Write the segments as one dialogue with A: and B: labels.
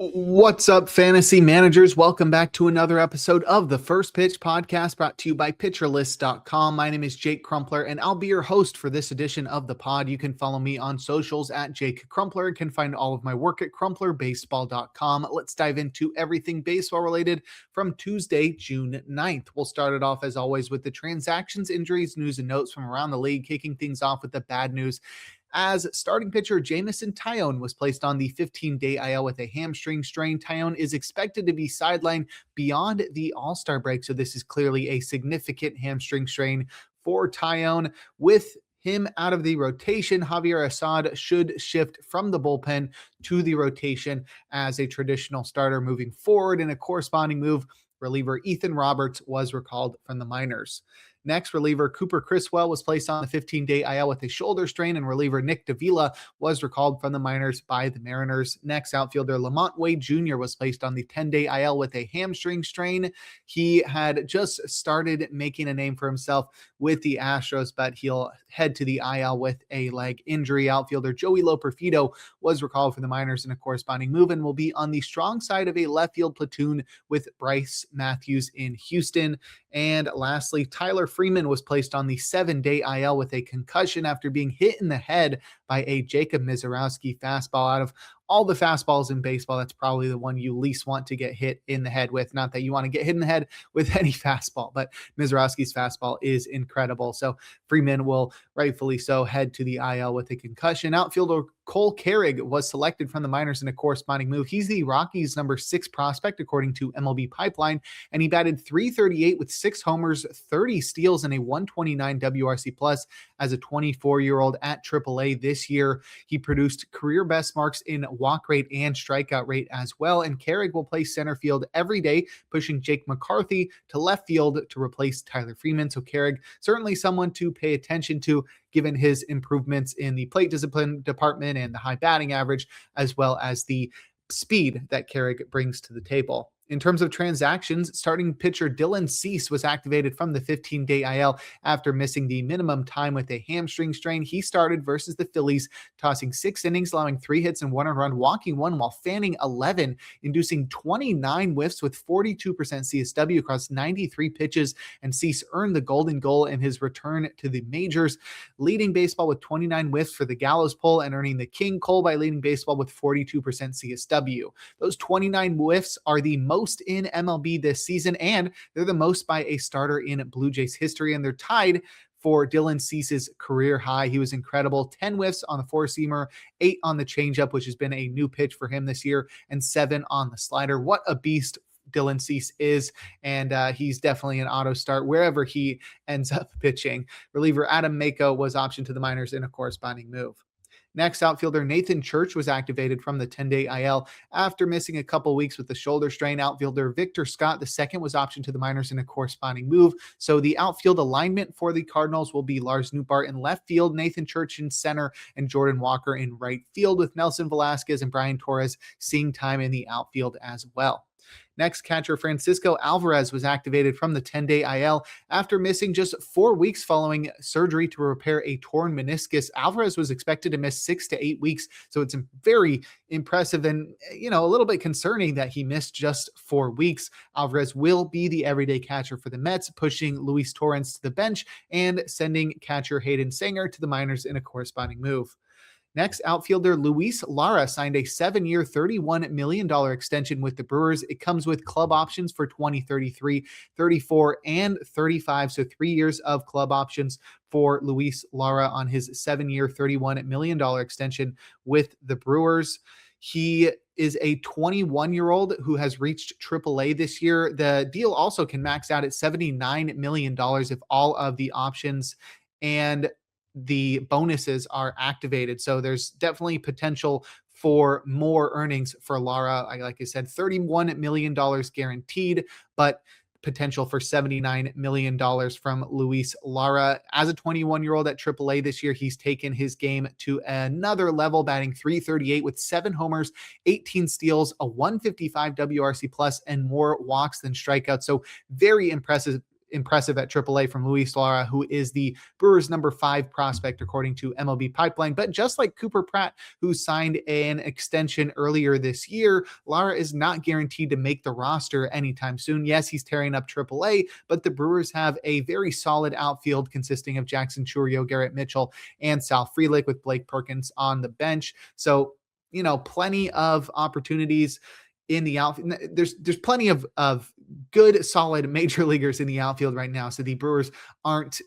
A: What's up, fantasy managers? Welcome back to another episode of the First Pitch Podcast brought to you by PitcherList.com. My name is Jake Crumpler, and I'll be your host for this edition of the pod. You can follow me on socials at Jake Crumpler and can find all of my work at CrumplerBaseball.com. Let's dive into everything baseball related from Tuesday, June 9th. We'll start it off, as always, with the transactions, injuries, news, and notes from around the league, kicking things off with the bad news as starting pitcher Jameson Taillon was placed on the 15-day IL with a hamstring strain. Taillon is expected to be sidelined beyond the All-Star break, so this is clearly a significant hamstring strain for Taillon. With him out of the rotation, Javier Assad should shift from the bullpen to the rotation as a traditional starter moving forward. In a corresponding move, reliever Ethan Roberts was recalled from the minors. Next, reliever Cooper Criswell was placed on the 15-day IL with a shoulder strain, and reliever Nick Davila was recalled from the minors by the Mariners. Next, outfielder Lamont Wade Jr. was placed on the 10-day IL with a hamstring strain. He had just started making a name for himself with the Astros, but he'll head to the IL with a leg injury. Outfielder Joey Loperfido was recalled from the minors in a corresponding move and will be on the strong side of a left field platoon with Bryce Matthews in Houston. And lastly, Tyler Freeman was placed on the 7-day IL with a concussion after being hit in the head by a Jacob Misiorowski fastball. Out of all the fastballs in baseball, that's probably the one you least want to get hit in the head with. Not that you want to get hit in the head with any fastball, but Misiorowski's fastball is incredible. So Freeman will rightfully so head to the IL with a concussion. Outfielder Cole Carrig was selected from the minors in a corresponding move. He's the Rockies' number 6 prospect, according to MLB Pipeline, and he batted .338 with 6 homers, 30 steals, and a 129 WRC plus as a 24-year-old at AAA this year. He produced career best marks in walk rate and strikeout rate as well, and Carrig will play center field every day, pushing Jake McCarthy to left field to replace Tyler Freeman. So Carrig, certainly someone to pay attention to, given his improvements in the plate discipline department and the high batting average, as well as the speed that Carrig brings to the table. In terms of transactions, starting pitcher Dylan Cease was activated from the 15-day IL after missing the minimum time with a hamstring strain. He started versus the Phillies, tossing 6 innings, allowing 3 hits and 1 earned run, walking 1 while fanning 11, inducing 29 whiffs with 42% CSW across 93 pitches, and Cease earned the golden goal in his return to the majors, leading baseball with 29 whiffs for the Gallows Pole and earning the King Cole by leading baseball with 42% CSW. Those 29 whiffs are the most in MLB this season, and they're the most by a starter in Blue Jays history, and they're tied for Dylan Cease's career high. He was incredible. 10 whiffs on the 4-seamer, 8 on the changeup, which has been a new pitch for him this year, and 7 on the slider. What a beast Dylan Cease is, and he's definitely an auto start wherever he ends up pitching. Reliever Adam Mako was optioned to the minors in a corresponding move. Next, outfielder Nathan Church was activated from the 10-day IL after missing a couple weeks with the shoulder strain. Outfielder Victor Scott II was optioned to the minors in a corresponding move. So the outfield alignment for the Cardinals will be Lars Nootbaar in left field, Nathan Church in center, and Jordan Walker in right field, with Nelson Velasquez and Brian Torres seeing time in the outfield as well. Next, catcher Francisco Alvarez was activated from the 10-day IL after missing just 4 weeks following surgery to repair a torn meniscus. Alvarez was expected to miss 6 to 8 weeks, so it's very impressive and, a little bit concerning that he missed just 4 weeks. Alvarez will be the everyday catcher for the Mets, pushing Luis Torrens to the bench and sending catcher Hayden Sanger to the minors in a corresponding move. Next, outfielder Luis Lara signed a 7-year, $31 million extension with the Brewers. It comes with club options for 2033, 34, and 35. So 3 years of club options for Luis Lara on his 7-year, $31 million extension with the Brewers. He is a 21-year-old who has reached AAA this year. The deal also can max out at $79 million if all of the options and the bonuses are activated. So there's definitely potential for more earnings for Lara. Like I said, $31 million guaranteed, but potential for $79 million from Luis Lara. As a 21-year-old at AAA this year, he's taken his game to another level, batting .338 with 7 homers, 18 steals, a 155 WRC plus, and more walks than strikeouts. So very impressive impressive at AAA from Luis Lara, who is the Brewers' number 5 prospect, according to MLB Pipeline. But just like Cooper Pratt, who signed an extension earlier this year, Lara is not guaranteed to make the roster anytime soon. Yes, he's tearing up AAA, but the Brewers have a very solid outfield consisting of Jackson Chourio, Garrett Mitchell, and Sal Frelick, with Blake Perkins on the bench. So, plenty of opportunities in the outfield. There's plenty of good, solid major leaguers in the outfield right now. So the Brewers aren't,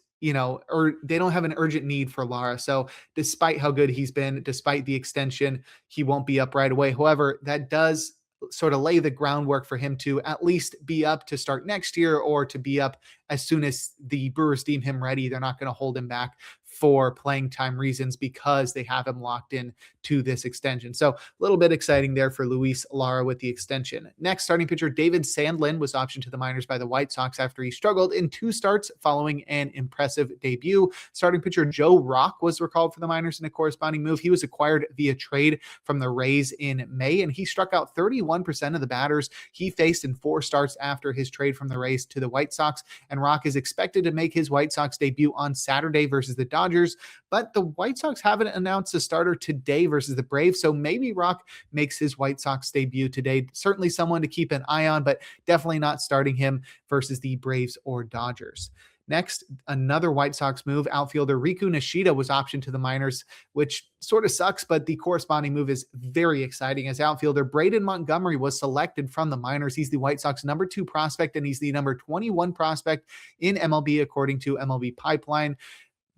A: or they don't have an urgent need for Lara. So despite how good he's been, despite the extension, he won't be up right away. However, that does sort of lay the groundwork for him to at least be up to start next year, or to be up as soon as the Brewers deem him ready. They're not going to hold him back for playing time reasons because they have him locked in to this extension. So a little bit exciting there for Luis Lara with the extension. Next, starting pitcher David Sandlin was optioned to the minors by the White Sox after he struggled in 2 starts following an impressive debut. Starting pitcher Joe Rock was recalled for the minors in a corresponding move. He was acquired via trade from the Rays in May, and he struck out 31% of the batters he faced in 4 starts after his trade from the Rays to the White Sox. And Rock is expected to make his White Sox debut on Saturday versus the Dodgers, but the White Sox haven't announced a starter today versus the Braves, so maybe Rock makes his White Sox debut today. Certainly someone to keep an eye on, but definitely not starting him versus the Braves or Dodgers. Next, another White Sox move. Outfielder Riku Nishida was optioned to the minors, which sort of sucks, but the corresponding move is very exciting, as outfielder Braden Montgomery was selected from the minors. He's the White Sox number 2 prospect, and he's the number 21 prospect in MLB, according to MLB Pipeline.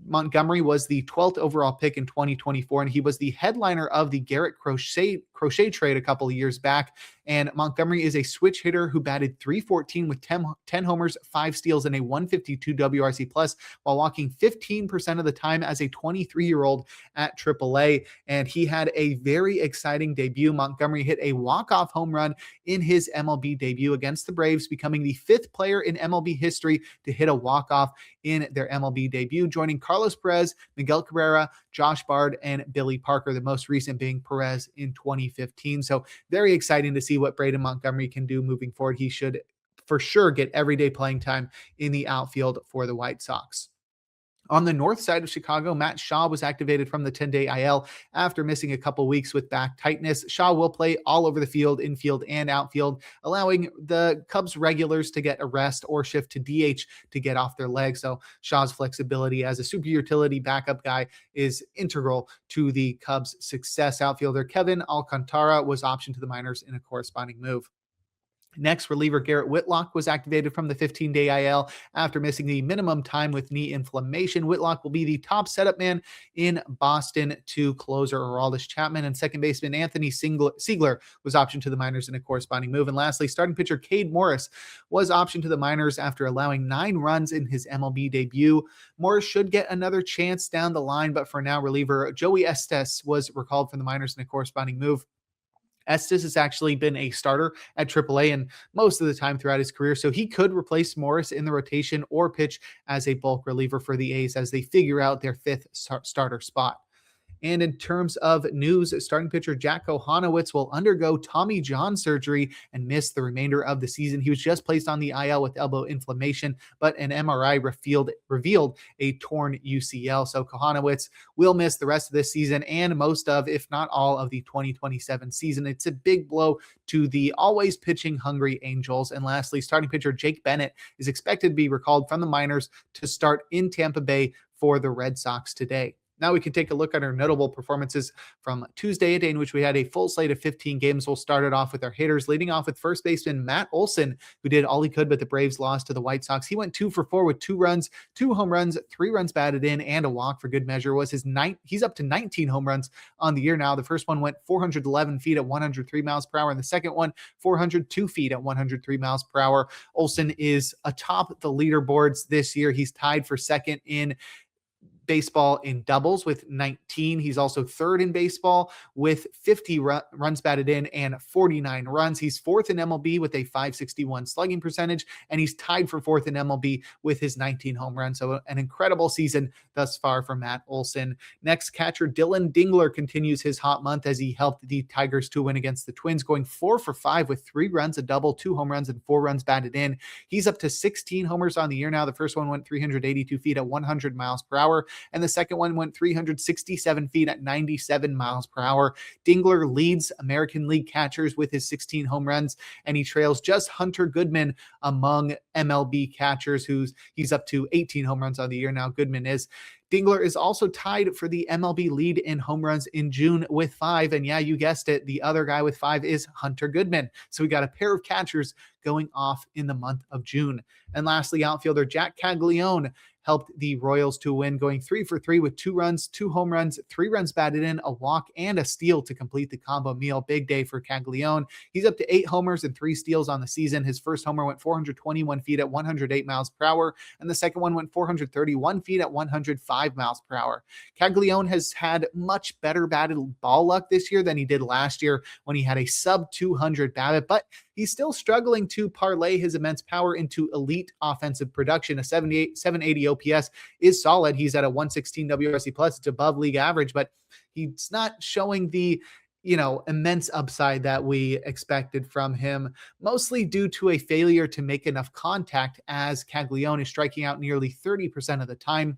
A: Montgomery was the 12th overall pick in 2024, and he was the headliner of the Garrett Crochet trade a couple of years back. And Montgomery is a switch hitter who batted .314 with 10 homers, 5 steals, and a 152 WRC plus, while walking 15% of the time as a 23-year-old at AAA. And he had a very exciting debut. Montgomery hit a walk-off home run in his MLB debut against the Braves, becoming the 5th player in MLB history to hit a walk-off in their MLB debut, joining Carlos Perez, Miguel Cabrera, Josh Bard, and Billy Parker, the most recent being Perez in 2015. So very exciting to see what Braden Montgomery can do moving forward. He should for sure get everyday playing time in the outfield for the White Sox. On the north side of Chicago, Matt Shaw was activated from the 10-day IL after missing a couple weeks with back tightness. Shaw will play all over the field, infield and outfield, allowing the Cubs regulars to get a rest or shift to DH to get off their legs. So Shaw's flexibility as a super utility backup guy is integral to the Cubs' success. Outfielder Kevin Alcantara was optioned to the minors in a corresponding move. Next, reliever Garrett Whitlock was activated from the 15-day IL after missing the minimum time with knee inflammation. Whitlock will be the top setup man in Boston to closer Aroldis Chapman, and second baseman Anthony Siegler was optioned to the minors in a corresponding move. And lastly, starting pitcher Cade Morris was optioned to the minors after allowing 9 runs in his MLB debut. Morris should get another chance down the line, but for now, reliever Joey Estes was recalled from the minors in a corresponding move. Estes has actually been a starter at AAA and most of the time throughout his career, so he could replace Morris in the rotation or pitch as a bulk reliever for the A's as they figure out their 5th starter spot. And in terms of news, starting pitcher Jack Kohanowitz will undergo Tommy John surgery and miss the remainder of the season. He was just placed on the IL with elbow inflammation, but an MRI revealed a torn UCL. So Kohanowitz will miss the rest of this season and most of, if not all, of the 2027 season. It's a big blow to the always pitching hungry Angels. And lastly, starting pitcher Jake Bennett is expected to be recalled from the minors to start in Tampa Bay for the Red Sox today. Now we can take a look at our notable performances from Tuesday, a day in which we had a full slate of 15 games. We'll start it off with our hitters, leading off with first baseman Matt Olson, who did all he could, but the Braves lost to the White Sox. He went 2 for 4 with 2 runs, 2 home runs, 3 runs batted in, and a walk for good measure. Was his he's up to 19 home runs on the year now. The first one went 411 feet at 103 miles per hour, and the second one 402 feet at 103 miles per hour. Olson is atop the leaderboards this year. He's tied for second in baseball in doubles with 19. He's also third in baseball with 50 runs batted in and 49 runs. He's fourth in MLB with a 561 slugging percentage, and he's tied for fourth in MLB with his 19 home runs. So an incredible season thus far for Matt Olson. Next, catcher Dylan Dingler continues his hot month as he helped the Tigers to win against the Twins, going 4 for 5 with 3 runs, a double, 2 home runs, and 4 runs batted in. He's up to 16 homers on the year now. The first one went 382 feet at 100 miles per hour, and the second one went 367 feet at 97 miles per hour. Dingler leads American League catchers with his 16 home runs, and he trails just Hunter Goodman among MLB catchers, he's up to 18 home runs on the year now. Goodman is. Dingler is also tied for the MLB lead in home runs in June with 5. And yeah, you guessed it, the other guy with 5 is Hunter Goodman. So we got a pair of catchers going off in the month of June. And lastly, outfielder Jack Caglione helped the Royals to win, going 3 for 3 with 2 runs, 2 home runs, 3 runs batted in, a walk, and a steal to complete the combo meal. Big day for Caglione. He's up to 8 homers and 3 steals on the season. His first homer went 421 feet at 108 miles per hour, and the second one went 431 feet at 105 miles per hour. Caglione has had much better batted ball luck this year than he did last year when he had a sub 200 BABIP, but he's still struggling to parlay his immense power into elite offensive production. A 780 OPS is solid. He's at a 116 WRC plus. It's above league average, but he's not showing the immense upside that we expected from him, mostly due to a failure to make enough contact, as Caglione is striking out nearly 30% of the time.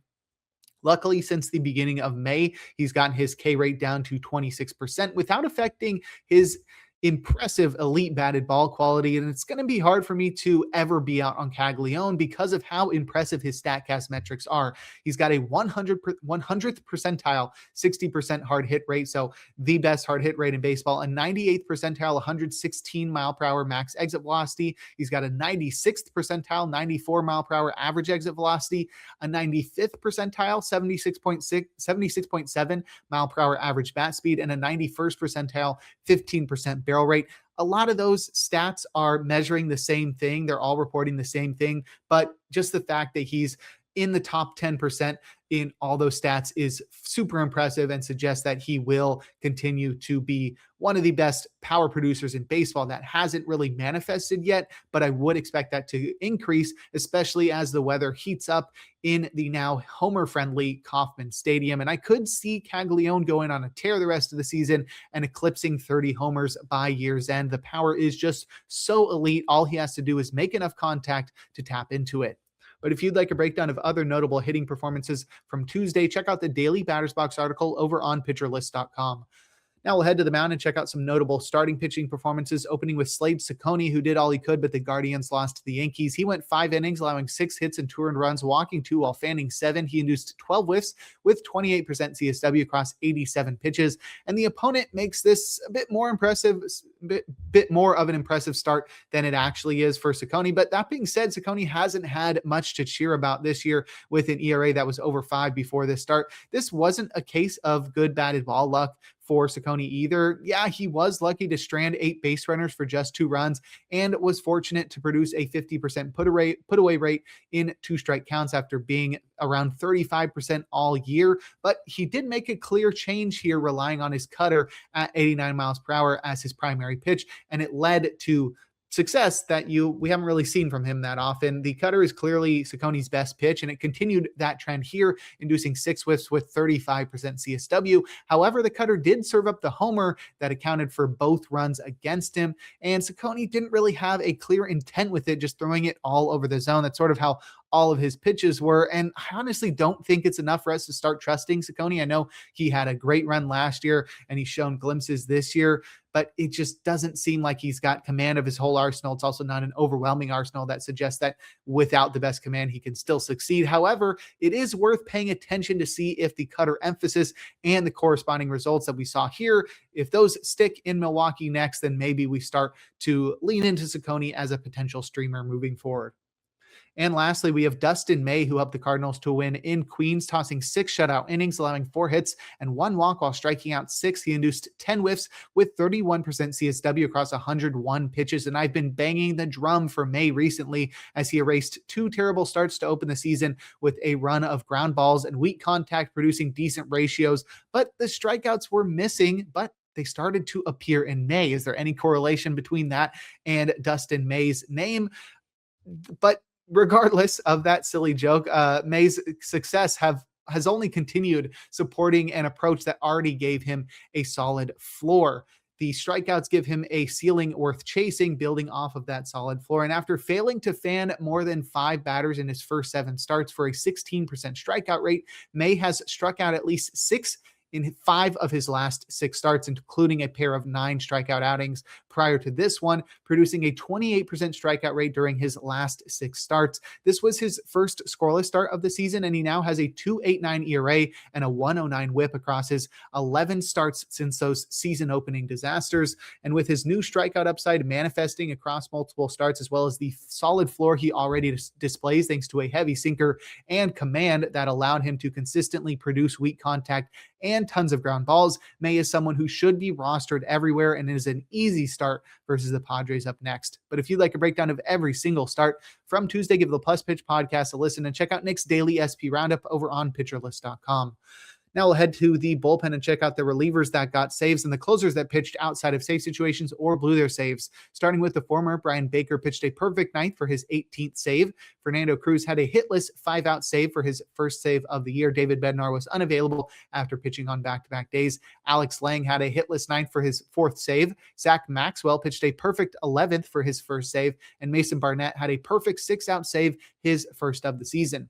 A: Luckily, since the beginning of May, he's gotten his K rate down to 26% without affecting his impressive elite batted ball quality. And it's going to be hard for me to ever be out on Caglione because of how impressive his StatCast metrics are. He's got a 100th percentile 60% hard hit rate, so the best hard hit rate in baseball, a 98th percentile 116 mile per hour max exit velocity. He's got a 96th percentile 94 mile per hour average exit velocity, a 95th percentile 76.7 mile per hour average bat speed, and a 91st percentile 15% barrel rate. A lot of those stats are measuring the same thing. They're all reporting the same thing, but just the fact that he's in the top 10% in all those stats is super impressive and suggests that he will continue to be one of the best power producers in baseball. That hasn't really manifested yet, but I would expect that to increase, especially as the weather heats up in the now homer-friendly Kauffman Stadium. And I could see Caglione going on a tear the rest of the season and eclipsing 30 homers by year's end. The power is just so elite. All he has to do is make enough contact to tap into it. But if you'd like a breakdown of other notable hitting performances from Tuesday, check out the daily Batters Box article over on PitcherList.com. Now we'll head to the mound and check out some notable starting pitching performances, opening with Slade Cecconi, who did all he could, but the Guardians lost to the Yankees. He went 5 innings, allowing 6 hits and 2 earned runs, walking 2 while fanning 7. He induced 12 whiffs with 28% CSW across 87 pitches. And the opponent makes this a bit more impressive, bit more of an impressive start than it actually is for Cecconi. But that being said, Cecconi hasn't had much to cheer about this year with an ERA that was over 5 before this start. This wasn't a case of good batted ball luck for Cecconi either. Yeah, he was lucky to strand 8 base runners for just 2 runs and was fortunate to produce a 50% put away rate in 2 strike counts after being around 35% all year. But he did make a clear change here, relying on his cutter at 89 miles per hour as his primary pitch, and it led to success that we haven't really seen from him that often. The cutter is clearly Cecconi's best pitch, and it continued that trend here, inducing 6 whiffs with 35% CSW. However, the cutter did serve up the homer that accounted for both runs against him, and Cecconi didn't really have a clear intent with it, just throwing it all over the zone. That's sort of how all of his pitches were, and I honestly don't think it's enough for us to start trusting Cecconi. I know he had a great run last year, and he's shown glimpses this year, but it just doesn't seem like he's got command of his whole arsenal. It's also not an overwhelming arsenal that suggests that without the best command, he can still succeed. However, it is worth paying attention to see if the cutter emphasis and the corresponding results that we saw here, if those stick in Milwaukee next, then maybe we start to lean into Cecconi as a potential streamer moving forward. And lastly, we have Dustin May, who helped the Cardinals to win in Queens, tossing 6 shutout innings, allowing 4 hits and 1 walk while striking out 6. He induced 10 whiffs with 31% CSW across 101 pitches. And I've been banging the drum for May recently as he erased 2 terrible starts to open the season with a run of ground balls and weak contact, producing decent ratios. But the strikeouts were missing, but they started to appear in May. Is there any correlation between that and Dustin May's name? But regardless of that silly joke, May's success has only continued, supporting an approach that already gave him a solid floor. The strikeouts give him a ceiling worth chasing, building off of that solid floor. And after failing to fan more than 5 batters in his first 7 starts for a 16% strikeout rate, May has struck out at least 6 in 5 of his last 6 starts, including a pair of 9 strikeout outings prior to this one, producing a 28% strikeout rate during his last 6 starts. This was his first scoreless start of the season, and he now has a 2.89 ERA and a 1.09 whip across his 11 starts since those season opening disasters. And with his new strikeout upside manifesting across multiple starts, as well as the solid floor he already displays thanks to a heavy sinker and command that allowed him to consistently produce weak contact and tons of ground balls, May is someone who should be rostered everywhere and is an easy start versus the Padres up next. But if you'd like a breakdown of every single start from Tuesday, give the Plus Pitch podcast a listen and check out Nick's daily SP roundup over on pitcherlist.com. Now we'll head to the bullpen and check out the relievers that got saves and the closers that pitched outside of save situations or blew their saves. Starting with the former, Brian Baker pitched a perfect ninth for his 18th save. Fernando Cruz had a hitless 5-out save for his first save of the year. David Bednar was unavailable after pitching on back-to-back days. Alex Lang had a hitless ninth for his 4th save. Zach Maxwell pitched a perfect 11th for his first save. And Mason Barnett had a perfect 6-out save, his first of the season.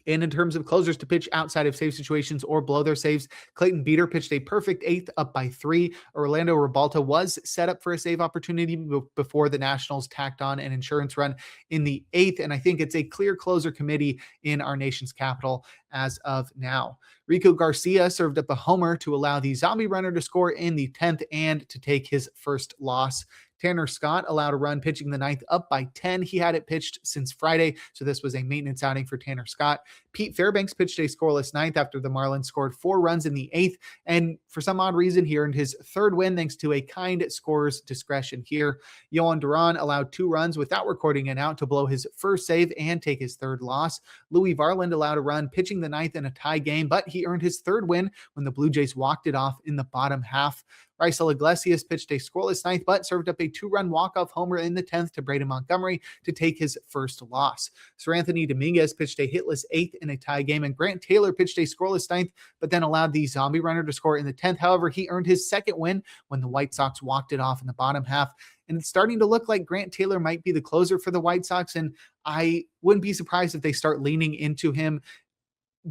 A: And in terms of closers to pitch outside of save situations or blow their saves, Clayton Beeter pitched a perfect 8th up by 3. Orlando Ribalta was set up for a save opportunity before the Nationals tacked on an insurance run in the 8th. And I think it's a clear closer committee in our nation's capital as of now. Rico Garcia served up a homer to allow the zombie runner to score in the 10th and to take his first loss. Tanner Scott allowed a run pitching the 9th up by 10. He had it pitched since Friday, so this was a maintenance outing for Tanner Scott. Pete Fairbanks pitched a scoreless 9th after the Marlins scored 4 runs in the 8th, and for some odd reason, he earned his 3rd win thanks to a kind scorer's discretion here. Yohan Duran allowed 2 runs without recording an out to blow his first save and take his 3rd loss. Louis Varland allowed a run pitching the 9th in a tie game, but he earned his 3rd win when the Blue Jays walked it off in the bottom half. Raisel Iglesias pitched a scoreless 9th, but served up a 2-run walk-off homer in the 10th to Braden Montgomery to take his first loss. Sir Anthony Dominguez pitched a hitless 8th in a tie game, and Grant Taylor pitched a scoreless 9th, but then allowed the zombie runner to score in the 10th. However, he earned his 2nd win when the White Sox walked it off in the bottom half. And it's starting to look like Grant Taylor might be the closer for the White Sox, and I wouldn't be surprised if they start leaning into him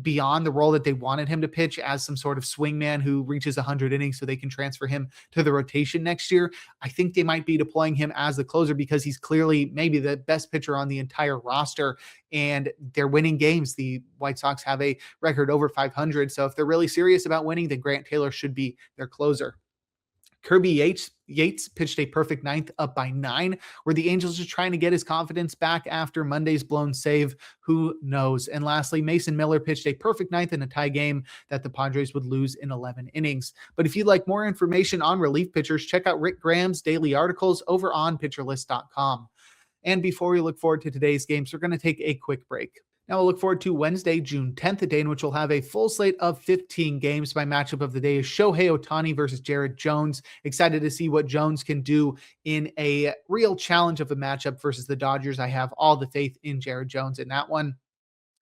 A: beyond the role that they wanted him to pitch as some sort of swingman who reaches 100 innings so they can transfer him to the rotation next year. I think they might be deploying him as the closer because he's clearly maybe the best pitcher on the entire roster, and they're winning games. The White Sox have a record over 500. So if they're really serious about winning, then Grant Taylor should be their closer. Kirby Yates pitched a perfect 9th up by 9, where the Angels are trying to get his confidence back after Monday's blown save. Who knows? And lastly, Mason Miller pitched a perfect 9th in a tie game that the Padres would lose in 11 innings. But if you'd like more information on relief pitchers, check out Rick Graham's daily articles over on pitcherlist.com. And before we look forward to today's games, we're going to take a quick break. Now we'll look forward to Wednesday, June 10th, a day in which we'll have a full slate of 15 games. My matchup of the day is Shohei Ohtani versus Jared Jones. Excited to see what Jones can do in a real challenge of a matchup versus the Dodgers. I have all the faith in Jared Jones in that one.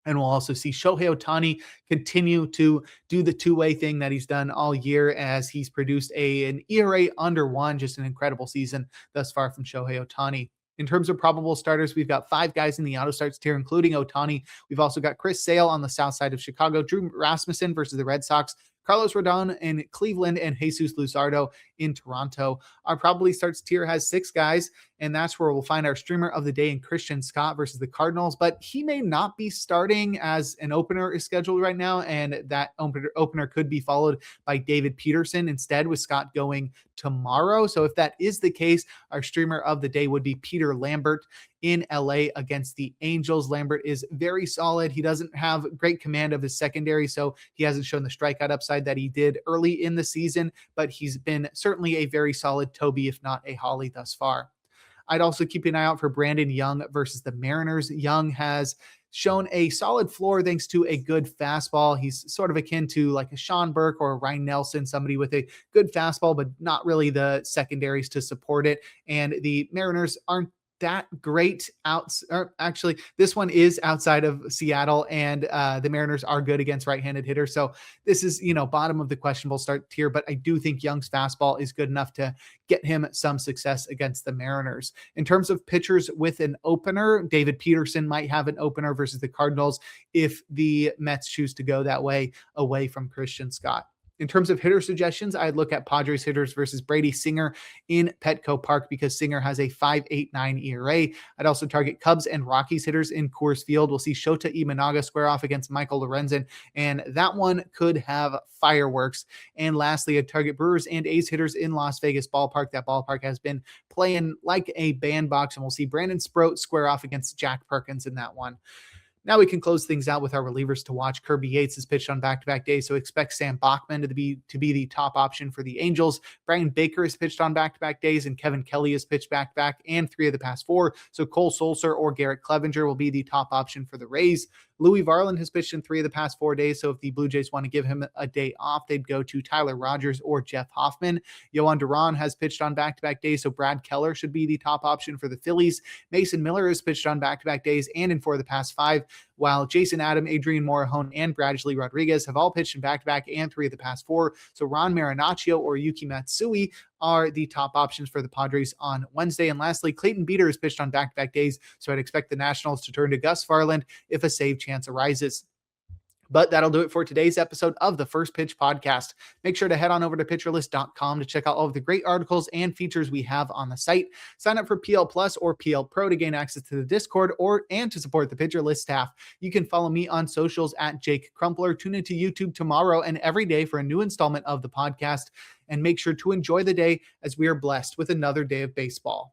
A: And we'll also see Shohei Ohtani continue to do the two-way thing that he's done all year as he's produced an ERA under 1, just an incredible season thus far from Shohei Ohtani. In terms of probable starters, we've got 5 guys in the auto starts tier, including Ohtani. We've also got Chris Sale on the south side of Chicago, Drew Rasmussen versus the Red Sox, Carlos Rodon in Cleveland, and Jesus Luzardo in Toronto. Our probably starts tier has 6 guys, and that's where we'll find our streamer of the day in Christian Scott versus the Cardinals, but he may not be starting as an opener is scheduled right now, and that opener could be followed by David Peterson instead, with Scott going tomorrow. So if that is the case, our streamer of the day would be Peter Lambert in LA against the Angels. Lambert is very solid. He doesn't have great command of his secondary, so he hasn't shown the strikeout upside that he did early in the season, but he's been certainly a very solid Toby, if not a Holly thus far. I'd also keep an eye out for Brandon Young versus the Mariners. Young has shown a solid floor thanks to a good fastball. He's sort of akin to like a Sean Burke or a Ryan Nelson, somebody with a good fastball, but not really the secondaries to support it. And the Mariners aren't that great actually this one is outside of Seattle, and the Mariners are good against right-handed hitters. So this is, bottom of the questionable start tier, but I do think Young's fastball is good enough to get him some success against the Mariners. In terms of pitchers with an opener, David Peterson might have an opener versus the Cardinals if the Mets choose to go that way away from Christian Scott. In terms of hitter suggestions, I'd look at Padres hitters versus Brady Singer in Petco Park because Singer has a 5.89 ERA. I'd also target Cubs and Rockies hitters in Coors Field. We'll see Shota Imanaga square off against Michael Lorenzen, and that one could have fireworks. And lastly, I'd target Brewers and A's hitters in Las Vegas Ballpark. That ballpark has been playing like a bandbox, and we'll see Brandon Sproat square off against Jack Perkins in that one. Now we can close things out with our relievers to watch. Kirby Yates has pitched on back-to-back days, so expect Sam Bachman to be the top option for the Angels. Brian Baker has pitched on back-to-back days, and Kevin Kelly has pitched back-to-back and 3 of the past 4. So Cole Sulser or Garrett Clevenger will be the top option for the Rays. Louis Varland has pitched in 3 of the past 4 days, so if the Blue Jays want to give him a day off, they'd go to Tyler Rogers or Jeff Hoffman. Yohan Duran has pitched on back-to-back days, so Brad Keller should be the top option for the Phillies. Mason Miller has pitched on back-to-back days and in 4 of the past 5, while Jason Adam, Adrian Morahone, and Bradley Rodriguez have all pitched in back-to-back and 3 of the past 4. So Ron Marinaccio or Yuki Matsui are the top options for the Padres on Wednesday. And lastly, Clayton Beeter has pitched on back-to-back days, so I'd expect the Nationals to turn to Gus Farland if a save chance arises. But that'll do it for today's episode of the First Pitch Podcast. Make sure to head on over to pitcherlist.com to check out all of the great articles and features we have on the site. Sign up for PL Plus or PL Pro to gain access to the Discord and to support the Pitcher List staff. You can follow me on socials at Jake Crumpler. Tune into YouTube tomorrow and every day for a new installment of the podcast. And make sure to enjoy the day as we are blessed with another day of baseball.